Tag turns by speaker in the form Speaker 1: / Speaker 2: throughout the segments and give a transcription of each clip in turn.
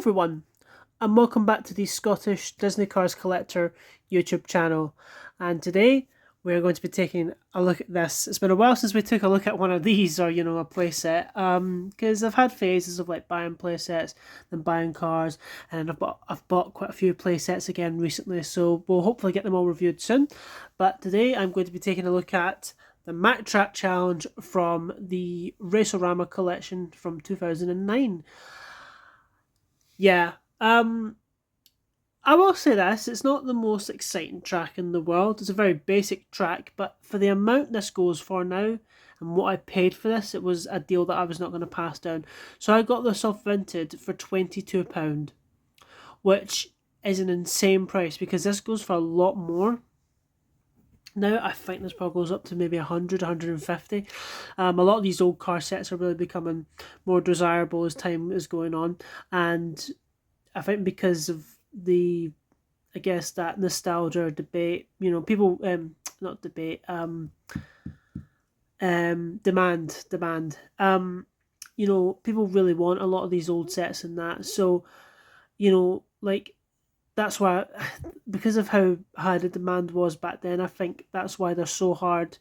Speaker 1: everyone, and welcome back to the Scottish Disney Cars Collector YouTube channel. And today we're going to be taking a look at this. It's been a while since we took a look at one of these, or a playset. Because I've had phases of like buying playsets, then buying cars, and I've bought quite a few playsets again recently. So we'll hopefully get them all reviewed soon. But today I'm going to be taking a look at the Mack Track Challenge from the Racerama collection from 2009. Yeah. I will say this, it's not the most exciting track in the world. It's a very basic track, but for the amount this goes for now and what I paid for this, it was a deal that I was not going to pass down. So I got this off Vinted for £22, which is an insane price because this goes for a lot more. Now I think this probably goes up to maybe 100, 150. A lot of these old car sets are really becoming more desirable as time is going on, and I think because of that nostalgia debate, people not debate, demand. People really want a lot of these old sets and that. So, like that's why, because of how high the demand was back then, I think that's why they're so hard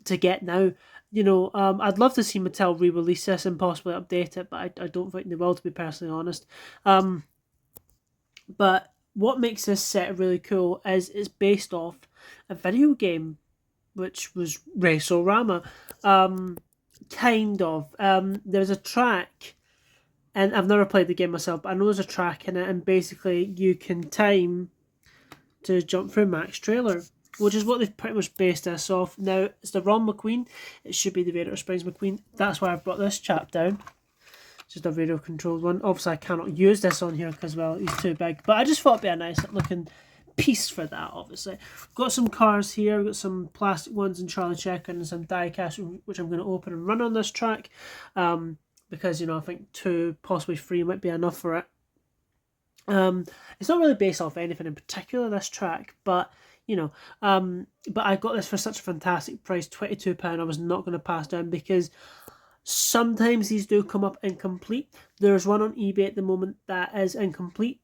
Speaker 1: to get now. I'd love to see Mattel re-release this and possibly update it, but I don't think they will, to be personally honest. But what makes this set really cool is it's based off a video game, which was Racerama. Kind of. There's a track, and I've never played the game myself, but I know there's a track in it, and basically you can time to jump through Mack's trailer, which is what they've pretty much based this off. Now, it's the Ron McQueen. It should be the Vader Springs McQueen. That's why I've brought this chap down. Just a radio controlled one. Obviously, I cannot use this on here because, well, he's too big. But I just thought it'd be a nice looking piece for that, obviously. We've got some cars here. We've got some plastic ones in Charlie Checker and some die cast, which I'm going to open and run on this track. Because, I think 2, possibly 3 might be enough for it. It's not really based off anything in particular, this track, but but I got this for such a fantastic price, £22. I was not going to pass down because sometimes these do come up incomplete. There's one on eBay at the moment that is incomplete,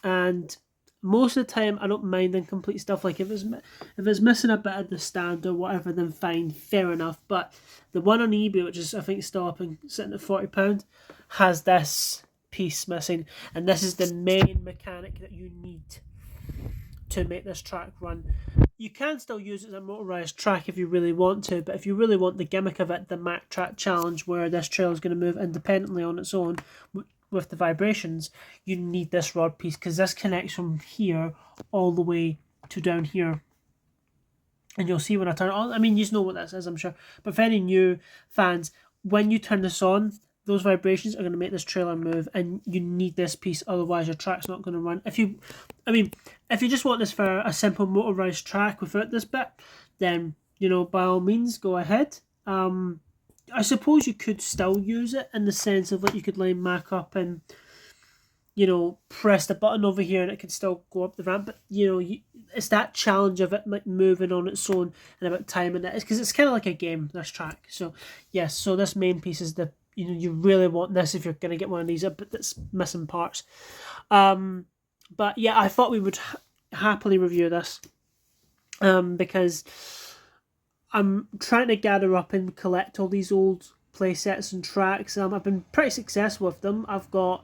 Speaker 1: and most of the time I don't mind incomplete stuff. Like if it's missing a bit of the stand or whatever, then fine, fair enough. But the one on eBay, which is I think still up and sitting at £40, has this piece missing, and this is the main mechanic that you need to make this track run. You can still use it as a motorized track if you really want to, but if you really want the gimmick of it, the Mack Track Challenge, where this trailer is going to move independently on its own with the vibrations, you need this rod piece because this connects from here all the way to down here. And you'll see when I turn it on. I mean, you know what this is, I'm sure. But for any new fans, when you turn this on, those vibrations are going to make this trailer move, and you need this piece, otherwise your track's not going to run. If you just want this for a simple motorized track without this bit, then, by all means, go ahead. I suppose you could still use it in the sense of, like, you could line Mack up and, press the button over here and it could still go up the ramp, but, it's that challenge of it, like, moving on its own and about timing it. It's because it's kind of like a game, this track. So, yes, so this main piece is the, you really want this if you're going to get one of these, but that's missing parts. But yeah, I thought we would happily review this because I'm trying to gather up and collect all these old play sets and tracks. I've been pretty successful with them. I've got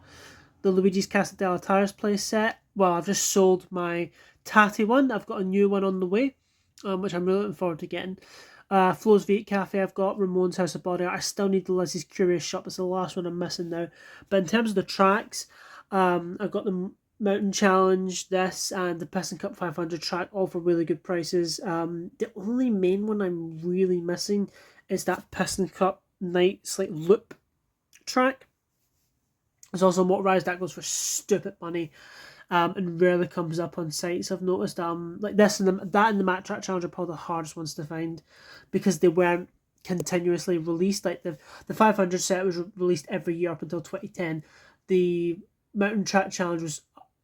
Speaker 1: the Luigi's Casa della Tires play set. Well, I've just sold my Tatty one. I've got a new one on the way, which I'm really looking forward to getting. Flo's Veet Cafe, I've got Ramon's House of Body Art. I still need the Lizzie's Curious Shop. It's the last one I'm missing now. But in terms of the tracks, I've got the Mountain Challenge, this, and the Piston Cup 500 track, all for really good prices. The only main one I'm really missing is that Piston Cup Night Slight Loop track. There's also motorized, that goes for stupid money. And rarely comes up on sites. I've noticed like this and that and the Mack Track Challenge are probably the hardest ones to find because they weren't continuously released. Like the 500 set was released every year up until 2010. The Mountain Track Challenge was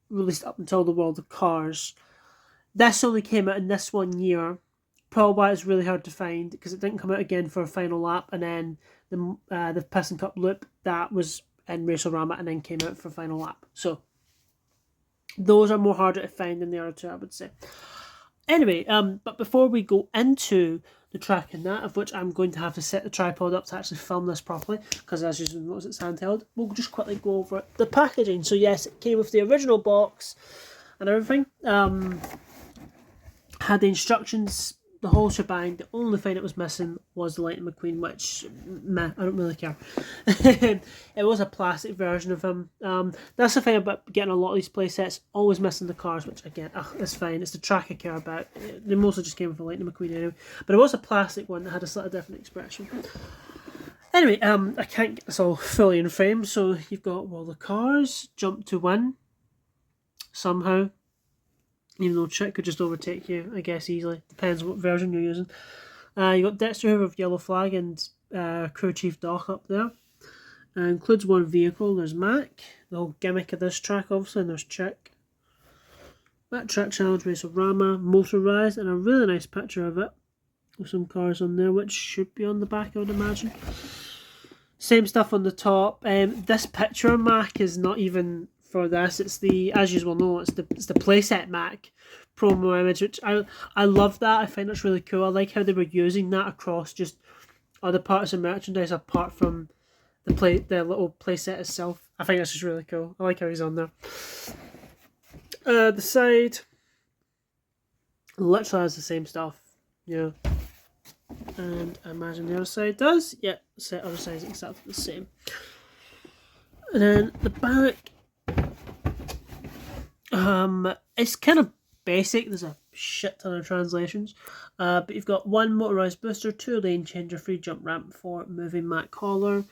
Speaker 1: released up until the World of Cars. This only came out in this one year. Probably why it's really hard to find because it didn't come out again for a final lap, and then the Piston Cup Loop, that was in Racerama and then came out for Final Lap. So those are more harder to find than the other two, I would say. Anyway, but before we go into the track and that, of which I'm going to have to set the tripod up to actually film this properly, because as you notice it's handheld, we'll just quickly go over the packaging. So yes, it came with the original box and everything. Had the instructions, the whole shebang. The only thing it was missing was the Lightning McQueen, which, meh, I don't really care. It was a plastic version of him. That's the thing about getting a lot of these play sets, always missing the cars, which again, it's fine. It's the track I care about. They mostly just came with the Lightning McQueen anyway. But it was a plastic one that had a slightly different expression. Anyway, I can't get this all fully in frame, so you've got, well, the cars, jump to win, somehow. Even though Chick could just overtake you, I guess, easily. Depends on what version you're using. You got Dexter Hoover with yellow flag and Crew Chief Doc up there. Includes one vehicle. There's Mack, the whole gimmick of this track, obviously, and there's Chick. That Track Challenge Racerama, motorized, and a really nice picture of it with some cars on there, which should be on the back, I would imagine. Same stuff on the top. This picture of Mack is not even for this. It's the, as you well know, it's the playset Mack promo image, which I love that. I find it's really cool. I like how they were using that across just other parts of merchandise apart from the little playset itself. I think that's just really cool. I like how he's on there. The side literally has the same stuff, yeah. And I imagine the other side does. Yeah, the other side is exactly the same. And then the back, it's kind of basic. There's a shit ton of translations, but you've got one motorized booster, 2 lane changer, 3 jump ramp, 4 moving Mack collar.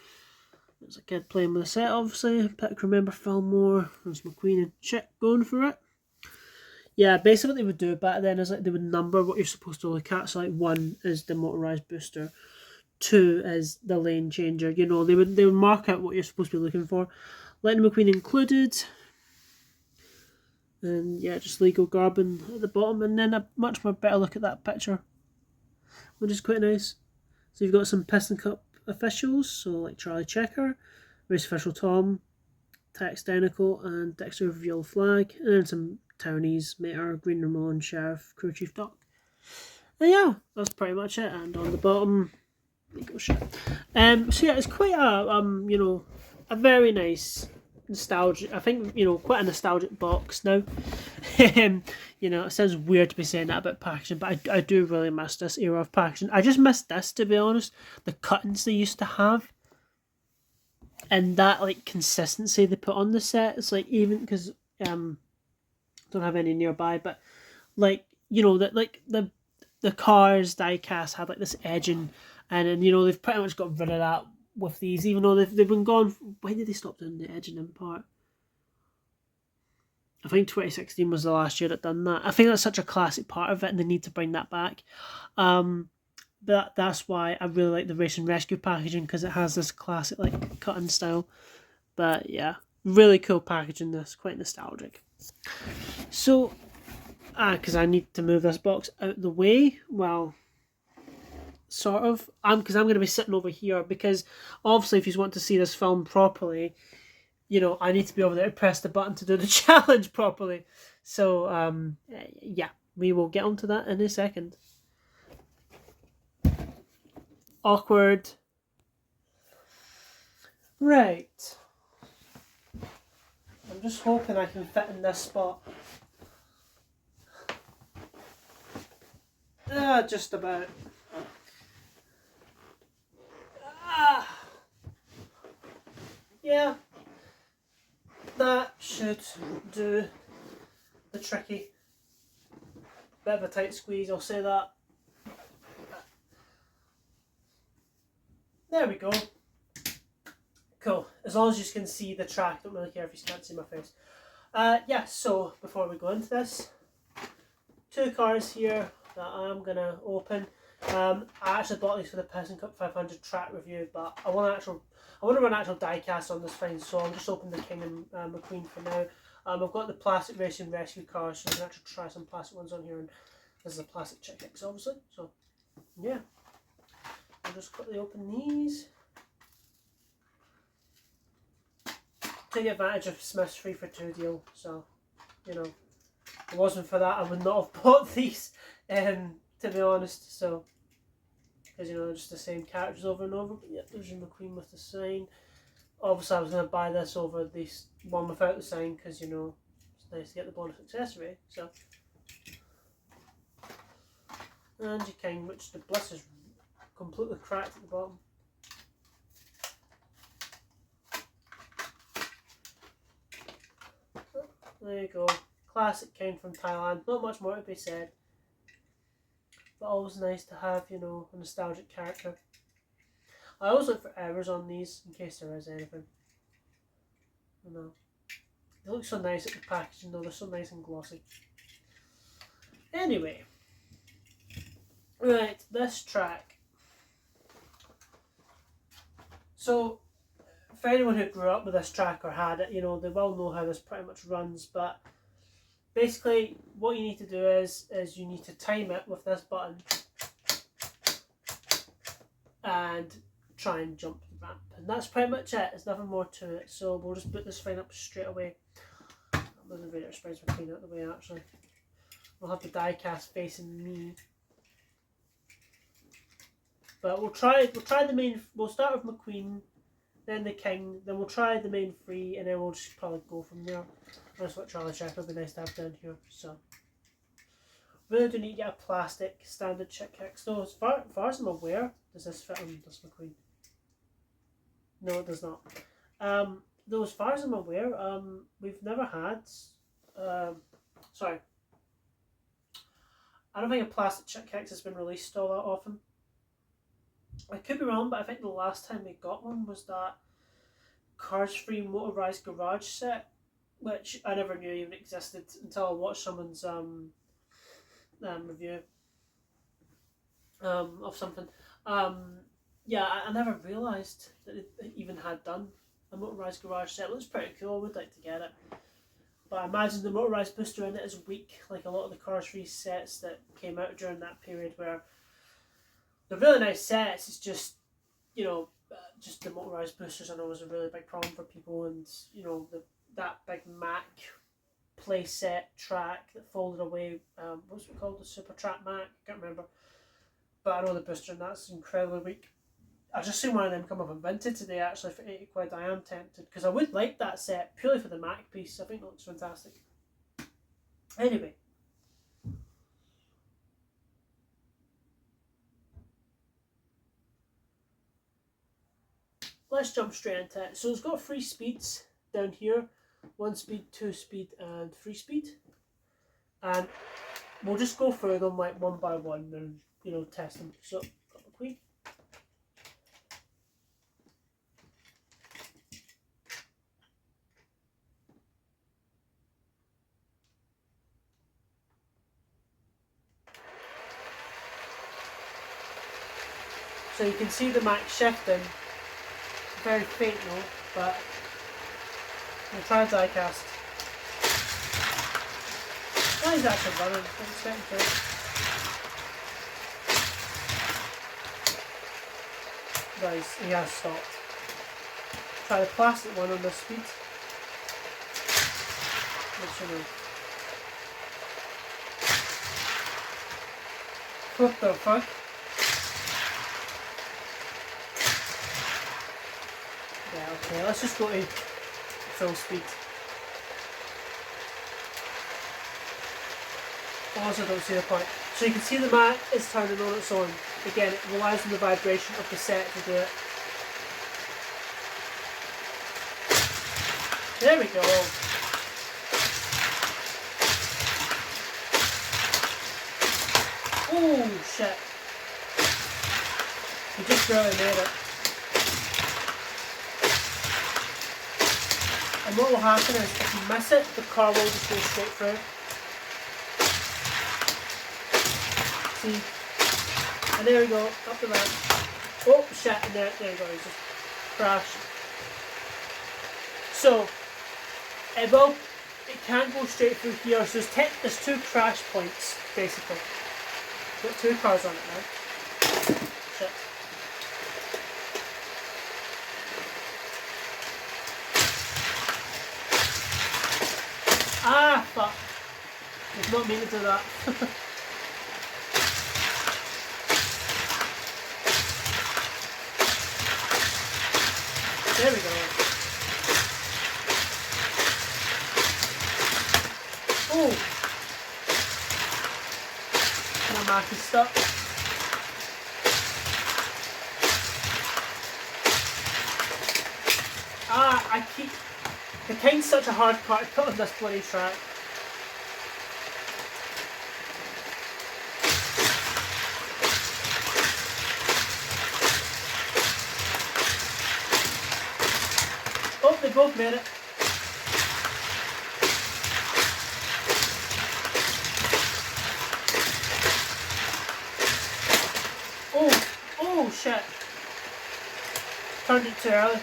Speaker 1: There's a kid playing with the set, obviously. Pick, remember, Fillmore. There's McQueen and Chick going for it. Yeah, basically what they would do back then is like they would number what you're supposed to look at. So like 1 is the motorized booster, 2 is the lane changer. You know, they would mark out what you're supposed to be looking for. Lightning McQueen included. And yeah, just legal Garbin at the bottom, and then a much more better look at that picture, which is quite nice. So you've got some Piston Cup officials, so like Charlie Checker, Race Official Tom, Tex Denical, and Dexter with Yellow Flag, and then some townies, Mater, Green Ramon, Sheriff, Crew Chief Doc. And yeah, that's pretty much it. And on the bottom, legal shit. So yeah, it's quite a a very nice, nostalgic, I think, quite a nostalgic box now. It sounds weird to be saying that about packaging, but I do really miss this era of packaging. I just miss this, to be honest. The cuttings they used to have, and that like consistency they put on the set. It's like, even because don't have any nearby, but like that, like the cars diecast had like this edging, and then they've pretty much got rid of that with these, even though they've been gone. When did they stop doing the edging in part? I think 2016 was the last year that done that. I think that's such a classic part of it, and they need to bring that back. But that's why I really like the Race and Rescue packaging, because it has this classic like cutting style. But yeah, really cool packaging. This quite nostalgic. So, because I need to move this box out the way. Well, sort of. Because I'm going to be sitting over here, because obviously if you want to see this film properly, I need to be over there to press the button to do the challenge properly. So, yeah, we will get onto that in a second. Awkward. Right. I'm just hoping I can fit in this spot. Just about. Yeah. That should do the tricky. Bit of a tight squeeze, I'll say that. There we go. Cool. As long as you can see the track, don't really care if you can't see my face. Yeah, so before we go into this, 2 cars here that I'm going to open. I actually bought these for the Piston Cup 500 track review, but I want to run actual diecast on this thing, so I'll just open the King and McQueen for now. I've got the plastic Racing Rescue cars, so I can actually try some plastic ones on here, and this is a plastic Chick X, obviously. So yeah, I'll just quickly open these. take advantage of Smith's 3 for 2 deal. So, you know, if it wasn't for that, I would not have bought these, to be honest. So, because, you know, they're just the same characters over and over. But yeah, there's your McQueen with the sign. Obviously, I was going to buy this over this one without the sign because, you know, it's nice to get the bonus accessory. So, and your king, which the bliss is completely cracked at the bottom. There you go. Classic king from Thailand. Not much more to be said. But always nice to have, you know, a nostalgic character. I always look for errors on these in case there is anything. You know. They look so nice at the packaging though. They're so nice and glossy. Anyway. Right, this track. So, for anyone who grew up with this track or had it, you know, they will know how this pretty much runs. But basically, what you need to do is you need to time it with this button and try and jump the ramp. And that's pretty much it. There's nothing more to it. So we'll just put this thing up straight away. There's a Vader Springs McQueen out of the way actually. We'll have the die cast facing me. But we'll try the main. We'll start with McQueen, then the king, then we'll try the main 3, and then we'll just probably go from there. That's what Charlie Checker would be nice to have down here. So really do need to get a plastic standard chick kick. So as far as I'm aware, does this fit on this McQueen? No, it does not. Though as far as I'm aware, we've never had. Sorry. I don't think a plastic chick kicks has been released all that often. I could be wrong, but I think the last time we got one was that Cars Free Motorized Garage set, which I never knew even existed until I watched someone's review of something. Yeah, I never realised that it even had done a motorized garage set. It looks pretty cool. I would like to get it. But I imagine the motorized booster in it is weak, like a lot of the Cars Free sets that came out during that period where they're really nice sets. It's just, you know, just the motorized boosters I know was a really big problem for people, and you know that big Mack play set track that folded away. What's it called? The Super Track Mack? I can't remember. But I know the booster and that's incredibly weak. I've just seen one of them come up in Vinted today actually for 80 quid. I am tempted because I would like that set purely for the Mack piece. I think it looks fantastic. Anyway. Let's jump straight into it. So it's got 3 speeds down here. 1 speed, 2 speed and 3 speed. And we'll just go through them like one by one and, you know, test them. So, got the Queen. So you can see the Mack shifting. Very faint though, but we'll try a die cast. Oh, he's actually running. I'm expecting to. Nice, he has stopped. Try the plastic one on this speed. Which, you know. What the fuck? Yeah, okay, let's just go to full speed. Also don't see the point. So you can see the Mack is turning on its own. Again, it relies on the vibration of the set to do it. There we go. Oh shit. You just barely made it. And what will happen is if you miss it, the car will just go straight through. See? And there we go, up the ramp. Oh shit, and there you go, it's just crashed. So, it can't go straight through here, so there's 2 crash points, basically. Got 2 cars on it now. Shit. Ah, fuck. Did not mean to do that. There we go. Oh! My Mack is stuck. Ah, I keep... The kine's such a hard part to put on this bloody track. Oh, they both made it. Oh shit. Turned it too early.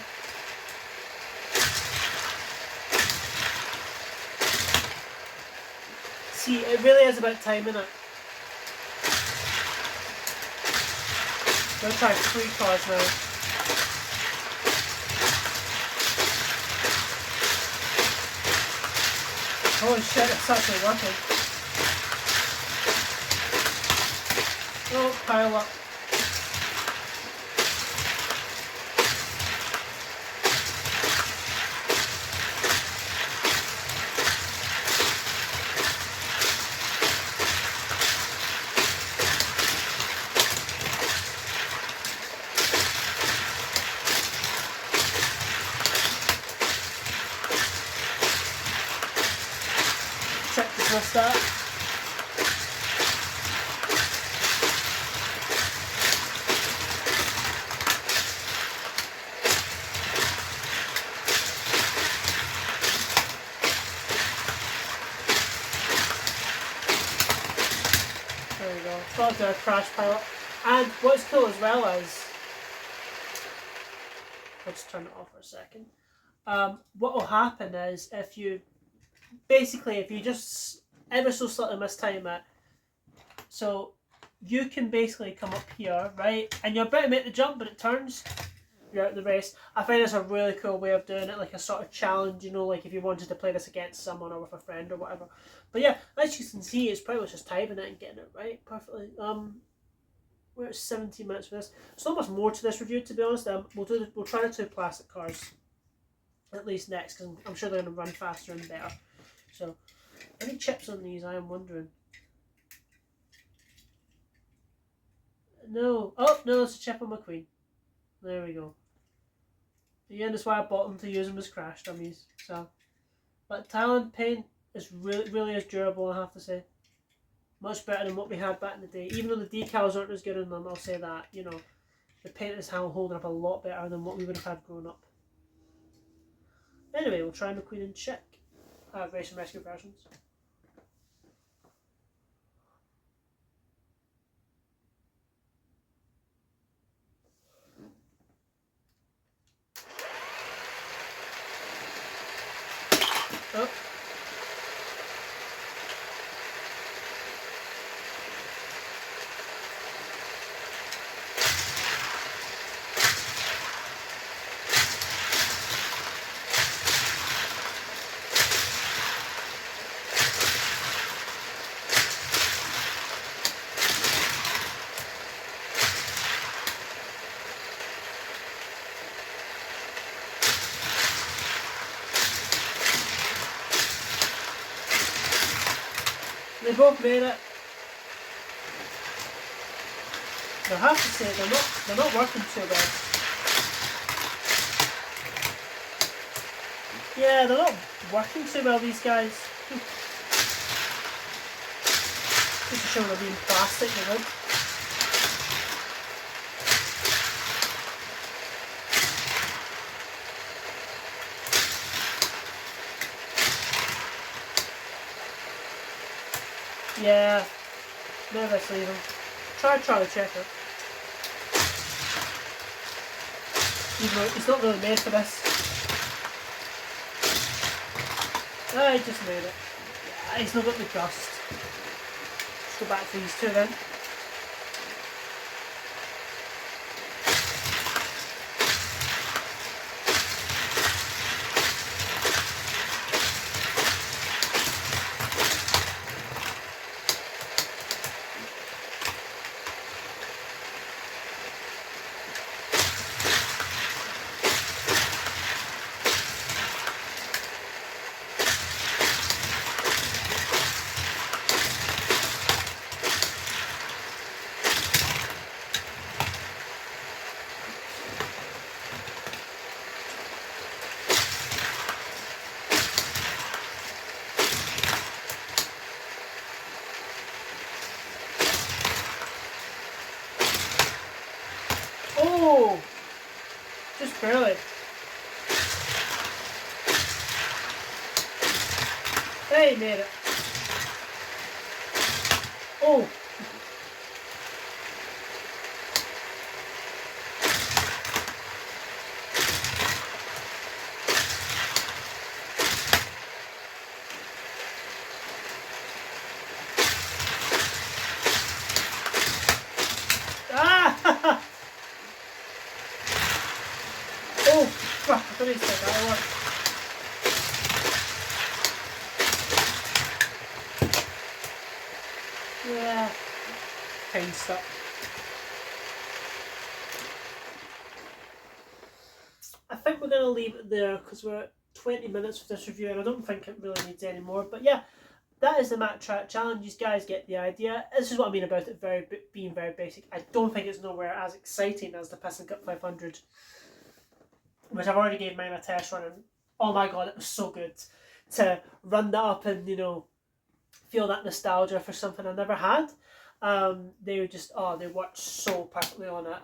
Speaker 1: See, it really is about timing it. I'm going to try 3 cars now. Holy shit, it's actually working. Oh, pile up. Check this list out. There we go. It's got to do a crash pilot. And what's cool as well is, I'll just turn it off for a second. What will happen is if you just ever so slightly mistime it, so you can basically come up here, right, and you're about to make the jump, but it turns, you're out of the race. I find it's a really cool way of doing it, like a sort of challenge, you know, like if you wanted to play this against someone or with a friend or whatever. But yeah, as you can see, it's pretty much just timing it and getting it right perfectly. We're at 17 minutes for this. There's not much more to this review, to be honest. We'll try the 2 plastic cars at least next, because I'm sure they're going to run faster and better. So, any chips on these, I am wondering. No. Oh, no, it's a chip on my Queen. There we go. Again, that's why I bought them, to use them as crash dummies. So, but Thailand paint is really is durable, I have to say. Much better than what we had back in the day. Even though the decals aren't as good on them, I'll say that, you know, the paint is holding up a lot better than what we would have had growing up. Anyway, we'll try McQueen and check. Race and rescue versions. Oh. They both made it. I have to say they're not working too well. Yeah, they're not working too well, these guys. Just to show they're being plastic, they would. Yeah, maybe let's leave him. Try Charlie Checker. Even though he's not really made for this. Ah, he just made it. Yeah, he's not got the gust. Let's go back to these 2 then. Really? Hey, made it. Oh. Ah! Oh, fuck, I thought he said that one. Yeah. Kind stuff. I think we're going to leave it there because we're at 20 minutes for this review and I don't think it really needs any more. But yeah, that is the Mack Track Challenge. You guys get the idea. This is what I mean about it being very basic. I don't think it's nowhere as exciting as the Piston Cup 500, which I've already gave mine a test run, and oh my god, it was so good to run that up and, you know, feel that nostalgia for something I never had. They were just, they worked so perfectly on it.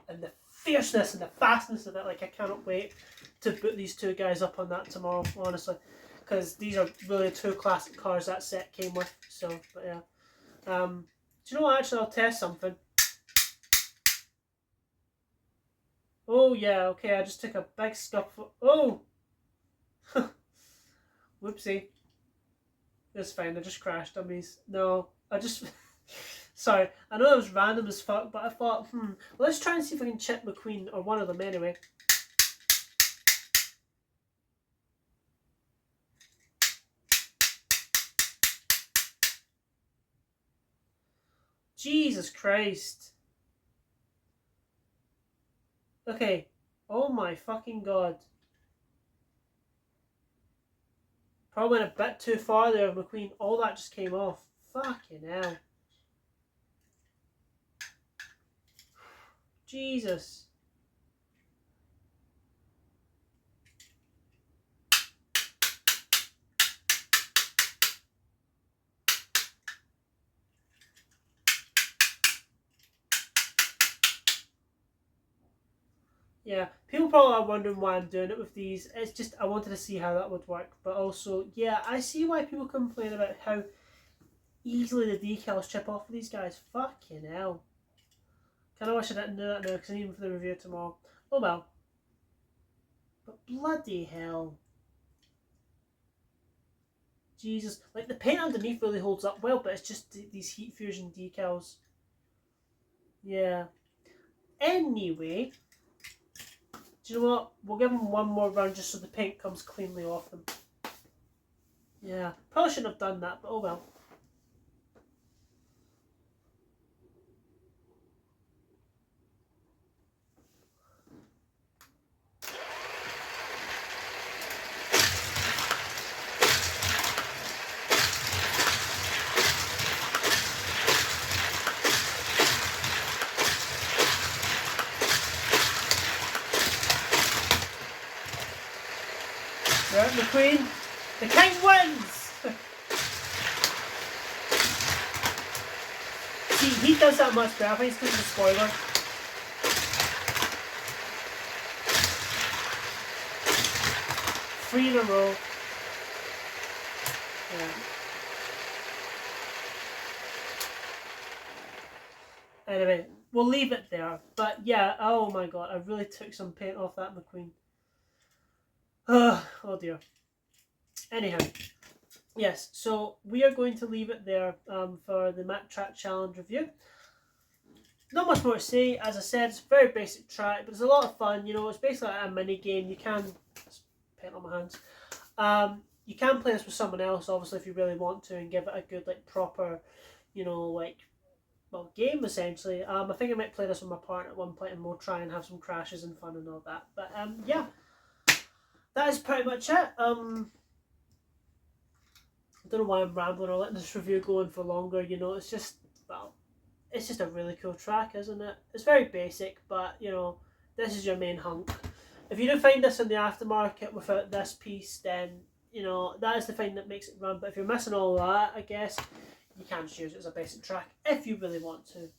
Speaker 1: And the fierceness and the fastness of it, like I cannot wait to put these two guys up on that tomorrow, honestly, because these are really two classic cars that set came with. So, but yeah. Do you know what? Actually, I'll test something. Oh yeah, okay. I just took a big scuffle. Oh, whoopsie. It's fine. I just crashed on me. No, I just. Sorry, I know it was random as fuck, but I thought, let's try and see if I can chip McQueen, or one of them anyway. Jesus Christ. Okay. Oh my fucking god. Probably went a bit too far there, McQueen. All that just came off. Fucking hell. Jesus. Yeah, people probably are wondering why I'm doing it with these. It's just I wanted to see how that would work. But also, yeah, I see why people complain about how easily the decals chip off of these guys. Fucking hell. Kind of wish I didn't do that now because I need them for the review tomorrow. Oh well. But bloody hell. Jesus. Like, the paint underneath really holds up well, but it's just these heat fusion decals. Yeah. Anyway. Do you know what? We'll give them one more run just so the paint comes cleanly off them. Yeah. Probably shouldn't have done that, but oh well. Right, McQueen. The king wins! See, he does that much better. I think it's because of the spoiler. Three in a row. Yeah. Anyway, we'll leave it there. But yeah, oh my god, I really took some paint off that McQueen. Oh dear. Anyhow, yes, so we are going to leave it there for the Mack Track Challenge review. Not much more to say. As I said, it's a very basic track, but it's a lot of fun. You know, it's basically like a mini game. You can paint on my hands. You can play this with someone else, obviously, if you really want to, and give it a good, like, proper, you know, like, well, game essentially. I think I might play this with my partner at one point, and we'll try and have some crashes and fun and all that. But yeah, that is pretty much it. I don't know why I'm rambling or letting this review go on for longer. You know, it's just, well, it's just a really cool track, isn't it? It's very basic, but you know, this is your main hunk. If you do find this in the aftermarket without this piece, then you know that is the thing that makes it run. But if you're missing all that, I guess you can just use it as a basic track if you really want to.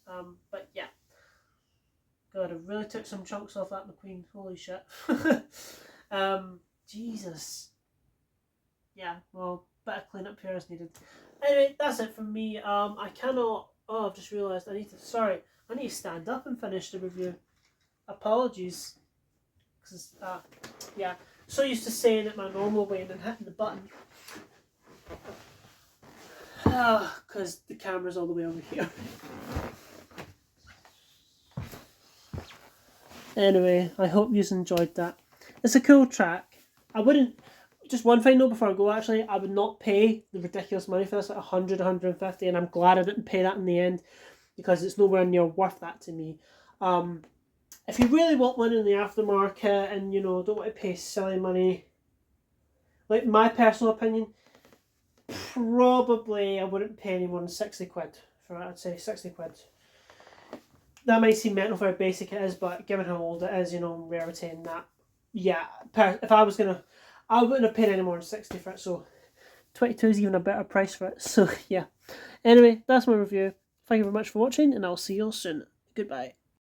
Speaker 1: But yeah, God, I really took some chunks off that McQueen. Holy shit. Jesus. Yeah, well, bit of clean up here is needed. Anyway, that's it from me. I cannot. Oh, I've just realised I need to. Sorry, I need to stand up and finish the review. Apologies. Because, yeah, so used to saying it my normal way and then hitting the button. Because the camera's all the way over here. Anyway, I hope you enjoyed that. It's a cool track. I wouldn't. Just one thing though before I go, actually, I would not pay the ridiculous money for this, like 100, 150, and I'm glad I didn't pay that in the end because it's nowhere near worth that to me. If you really want one in the aftermarket and, you know, don't want to pay silly money, like my personal opinion, probably I wouldn't pay any more than 60 quid for it. I'd say 60 quid. That might seem mental for how basic it is, but given how old it is, you know, rarity and that, yeah, if I was going to, I wouldn't have paid any more than 60 for it, so 22 is even a better price for it, so yeah. Anyway, that's my review. Thank you very much for watching, and I'll see you all soon. Goodbye.